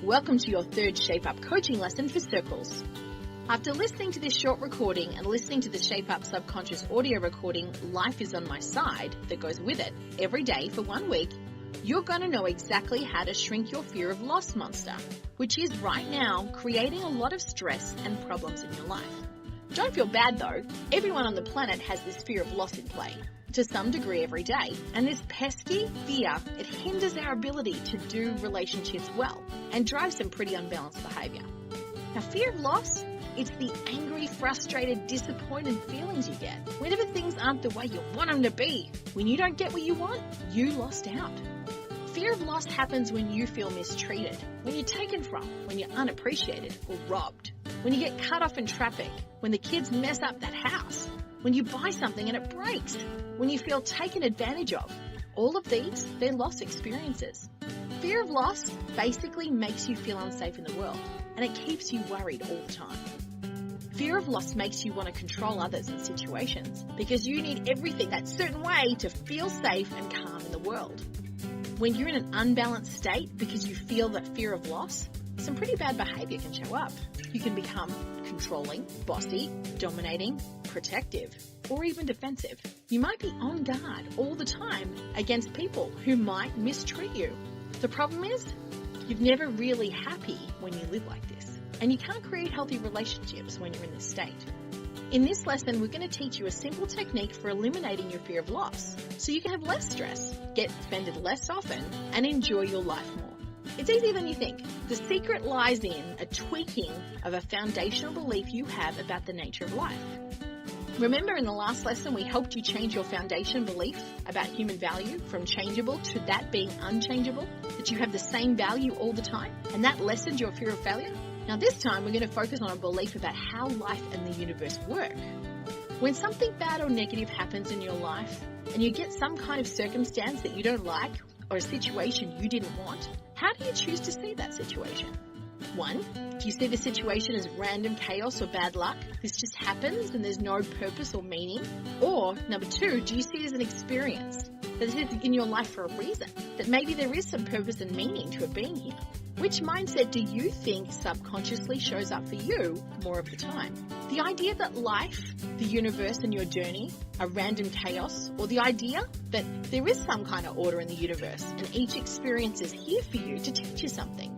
Welcome to your third Shape Up coaching lesson for circles. After listening to this short recording and listening to the Shape Up subconscious audio recording, Life is on My Side, that goes with it every day for 1 week, you're going to know exactly how to shrink your fear of loss monster, which is right now creating a lot of stress and problems in your life. Don't feel bad though, everyone on the planet has this fear of loss in play, to some degree every day, and this pesky fear, it hinders our ability to do relationships well and drives some pretty unbalanced behaviour. Now, fear of loss, it's the angry, frustrated, disappointed feelings you get whenever things aren't the way you want them to be. When you don't get what you want, you lost out. Fear of loss happens when you feel mistreated, when you're taken from, when you're unappreciated or robbed, when you get cut off in traffic, when the kids mess up that house, when you buy something and it breaks, when you feel taken advantage of. All of these, they're loss experiences. Fear of loss basically makes you feel unsafe in the world, and it keeps you worried all the time. Fear of loss makes you want to control others and situations because you need everything that certain way to feel safe and calm in the world. When you're in an unbalanced state because you feel that fear of loss, some pretty bad behavior can show up. You can become controlling, bossy, dominating, protective, or even defensive. You might be on guard all the time against people who might mistreat you. The problem is, you're never really happy when you live like this, and you can't create healthy relationships when you're in this state. In this lesson, we're going to teach you a simple technique for eliminating your fear of loss so you can have less stress, get offended less often, and enjoy your life more. It's easier than you think. The secret lies in a tweaking of a foundational belief you have about the nature of life. Remember in the last lesson we helped you change your foundation belief about human value from changeable to that being unchangeable, that you have the same value all the time, and that lessened your fear of failure? Now this time we're going to focus on a belief about how life and the universe work. When something bad or negative happens in your life and you get some kind of circumstance that you don't like or a situation you didn't want, how do you choose to see that situation? 1, do you see the situation as random chaos or bad luck? This just happens and there's no purpose or meaning? Or, number 2, do you see it as an experience that is in your life for a reason? That maybe there is some purpose and meaning to it being here? Which mindset do you think subconsciously shows up for you more of the time? The idea that life, the universe and your journey are random chaos, or the idea that there is some kind of order in the universe and each experience is here for you to teach you something?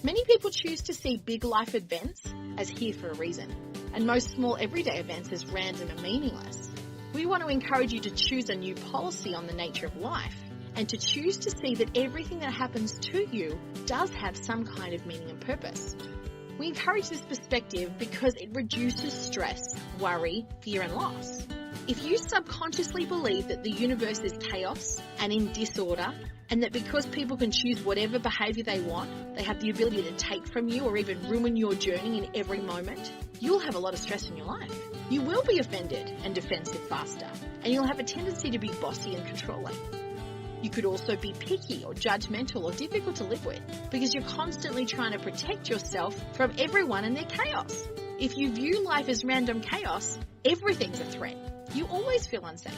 Many people choose to see big life events as here for a reason, and most small everyday events as random and meaningless. We want to encourage you to choose a new policy on the nature of life, and to choose to see that everything that happens to you does have some kind of meaning and purpose. We encourage this perspective because it reduces stress, worry, fear and loss. If you subconsciously believe that the universe is chaos and in disorder, and that because people can choose whatever behaviour they want, they have the ability to take from you or even ruin your journey in every moment, you'll have a lot of stress in your life. You will be offended and defensive faster, and you'll have a tendency to be bossy and controlling. You could also be picky or judgmental or difficult to live with because you're constantly trying to protect yourself from everyone and their chaos. If you view life as random chaos, everything's a threat. You always feel unsafe.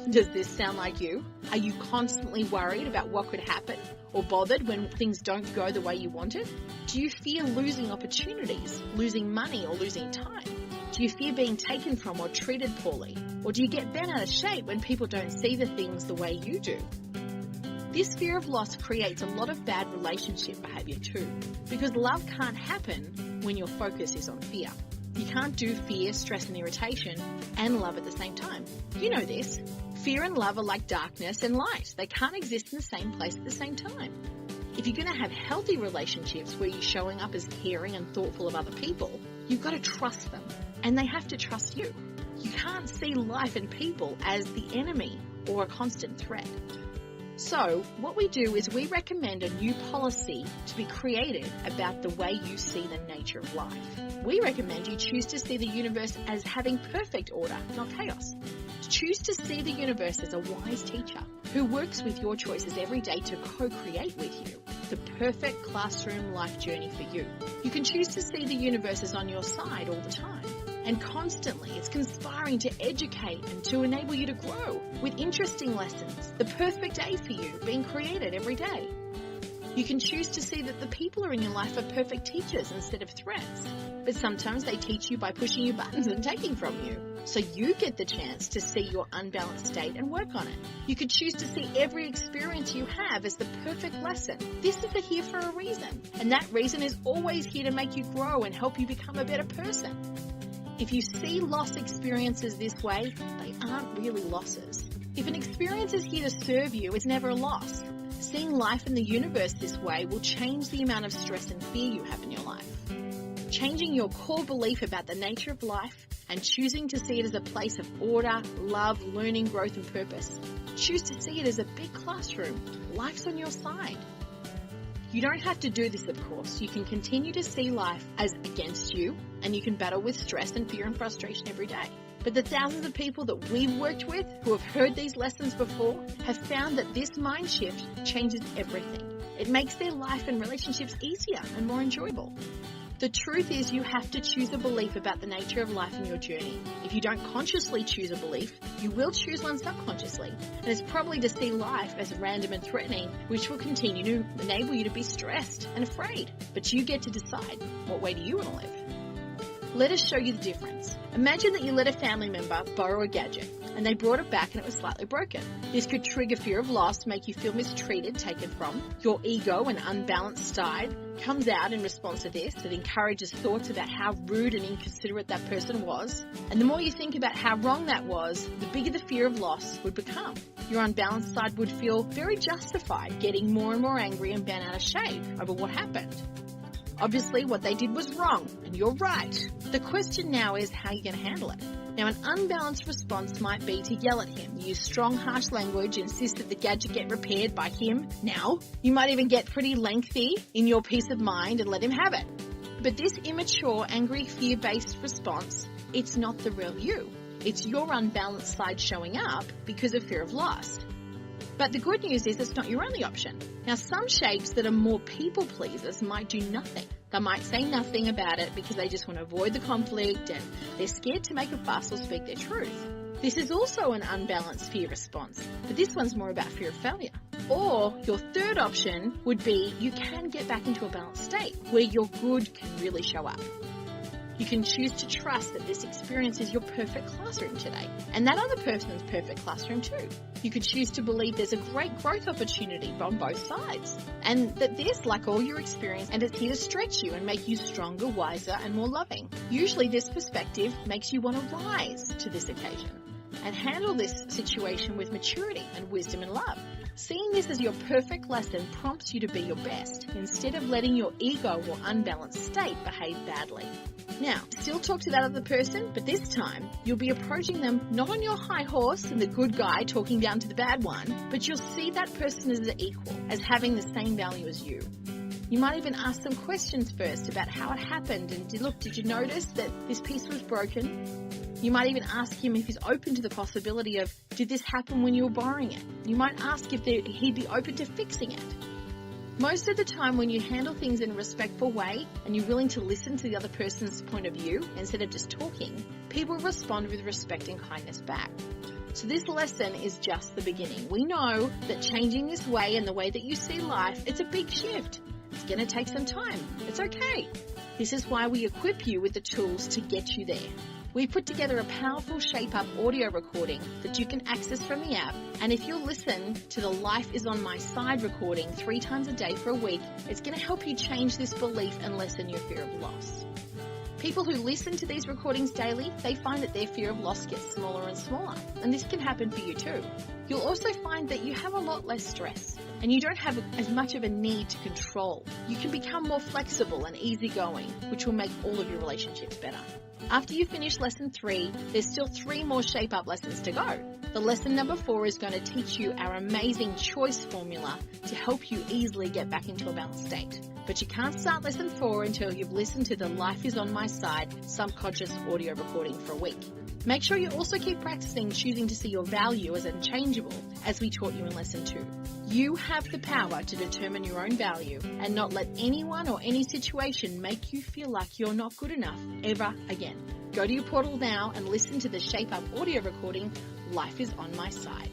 Does this sound like you? Are you constantly worried about what could happen or bothered when things don't go the way you wanted? Do you fear losing opportunities, losing money or losing time? Do you fear being taken from or treated poorly? Or do you get bent out of shape when people don't see the things the way you do? This fear of loss creates a lot of bad relationship behaviour too, because love can't happen when your focus is on fear. You can't do fear, stress and irritation and love at the same time. You know this. Fear and love are like darkness and light. They can't exist in the same place at the same time. If you're going to have healthy relationships where you're showing up as caring and thoughtful of other people, you've got to trust them and they have to trust you. You can't see life and people as the enemy or a constant threat. So what we do is we recommend a new policy to be created about the way you see the nature of life. We recommend you choose to see the universe as having perfect order, not chaos. Choose to see the universe as a wise teacher who works with your choices every day to co-create with you the perfect classroom life journey for you. You can choose to see the universe as on your side all the time. And constantly it's conspiring to educate and to enable you to grow with interesting lessons, the perfect day for you being created every day. You can choose to see that the people are in your life are perfect teachers instead of threats. But sometimes they teach you by pushing your buttons and taking from you. So you get the chance to see your unbalanced state and work on it. You could choose to see every experience you have as the perfect lesson. This is here for a reason, and that reason is always here to make you grow and help you become a better person. If you see loss experiences this way, they aren't really losses. If an experience is here to serve you, it's never a loss. Seeing life in the universe this way will change the amount of stress and fear you have in your life. Changing your core belief about the nature of life and choosing to see it as a place of order, love, learning, growth and purpose. Choose to see it as a big classroom. Life's on your side. You don't have to do this, of course. You can continue to see life as against you, and you can battle with stress and fear and frustration every day. But the thousands of people that we've worked with who have heard these lessons before have found that this mind shift changes everything. It makes their life and relationships easier and more enjoyable. The truth is you have to choose a belief about the nature of life in your journey. If you don't consciously choose a belief, you will choose one subconsciously. And it's probably to see life as random and threatening, which will continue to enable you to be stressed and afraid. But you get to decide, what way do you want to live? Let us show you the difference. Imagine that you let a family member borrow a gadget and they brought it back and it was slightly broken. This could trigger fear of loss, make you feel mistreated, taken from. Your ego and unbalanced side comes out in response to this. It encourages thoughts about how rude and inconsiderate that person was. And the more you think about how wrong that was, the bigger the fear of loss would become. Your unbalanced side would feel very justified, getting more and more angry and bent out of shape over what happened. Obviously, what they did was wrong, and you're right. The question now is how you're going to handle it. Now, an unbalanced response might be to yell at him, use strong, harsh language, insist that the gadget get repaired by him now. You might even get pretty lengthy in your peace of mind and let him have it. But this immature, angry, fear-based response, it's not the real you. It's your unbalanced side showing up because of fear of loss. But the good news is it's not your only option. Now, some shapes that are more people pleasers might do nothing. They might say nothing about it because they just want to avoid the conflict and they're scared to make a fuss or speak their truth. This is also an unbalanced fear response, but this one's more about fear of failure. Or your third option would be you can get back into a balanced state where your good can really show up. You can choose to trust that this experience is your perfect classroom today, and that other person's perfect classroom too. You could choose to believe there's a great growth opportunity on both sides, and that this, like all your experience, and it's here to stretch you and make you stronger, wiser, and more loving. Usually this perspective makes you want to rise to this occasion and handle this situation with maturity and wisdom and love. Seeing this as your perfect lesson prompts you to be your best, instead of letting your ego or unbalanced state behave badly. Now, still talk to that other person, but this time you'll be approaching them not on your high horse and the good guy talking down to the bad one, but you'll see that person as an equal, as having the same value as you. You might even ask some questions first about how it happened and did you notice that this piece was broken? You might even ask him if he's open to the possibility of, did this happen when you were borrowing it? You might ask if he'd be open to fixing it. Most of the time when you handle things in a respectful way and you're willing to listen to the other person's point of view instead of just talking, people respond with respect and kindness back. So this lesson is just the beginning. We know that changing this way and the way that you see life, it's a big shift. It's going to take some time. It's okay. This is why we equip you with the tools to get you there. We've put together a powerful shape-up audio recording that you can access from the app. And if you'll listen to the Life is on My Side recording 3 times a day for a week, it's going to help you change this belief and lessen your fear of loss. People who listen to these recordings daily, they find that their fear of loss gets smaller and smaller. And this can happen for you too. You'll also find that you have a lot less stress and you don't have as much of a need to control. You can become more flexible and easygoing, which will make all of your relationships better. After you finish lesson 3, there's still 3 more shape up lessons to go. The lesson number 4 is going to teach you our amazing choice formula to help you easily get back into a balanced state. But you can't start lesson 4 until you've listened to the Life is on My Side subconscious audio recording for a week. Make sure you also keep practicing choosing to see your value as unchangeable, as we taught you in lesson 2. You have the power to determine your own value and not let anyone or any situation make you feel like you're not good enough ever again. Go to your portal now and listen to the Shape Up audio recording, Life is on My Side.